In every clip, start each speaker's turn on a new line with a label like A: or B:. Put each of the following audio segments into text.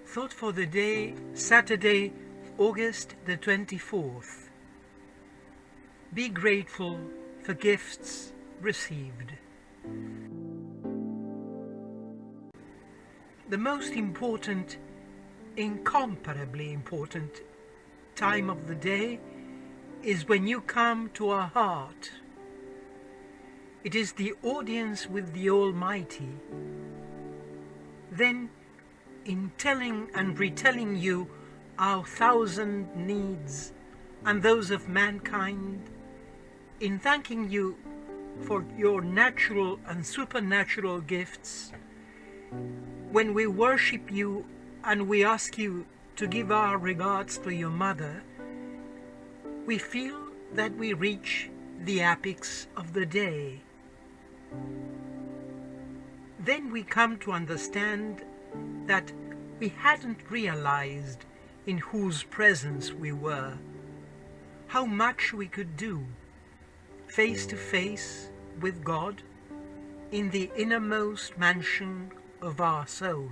A: Thought for the day, Saturday, August the 24th. Be grateful for gifts received. The most important, incomparably important time of the day is when you come to our heart. It is the audience with the Almighty. Then, in telling and retelling you our thousand needs and those of mankind, in thanking you for your natural and supernatural gifts, when we worship you and we ask you to give our regards to your mother, we feel that we reach the apex of the day. Then we come to understand that we hadn't realized in whose presence we were, how much we could do, face to face with God, in the innermost mansion of our soul.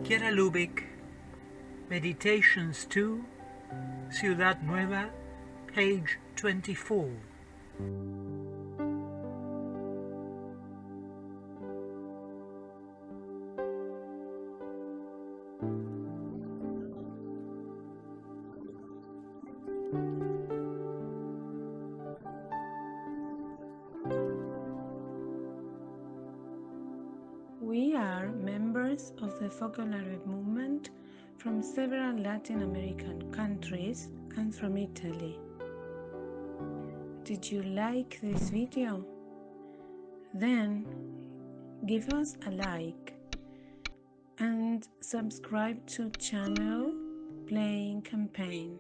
A: Chiara Lubich, Meditations 2, Ciudad Nueva, page 24.
B: We are members of the Focolare movement from several Latin American countries and from Italy. Did you like this video? Then give us a like and subscribe to channel Playing Campaign.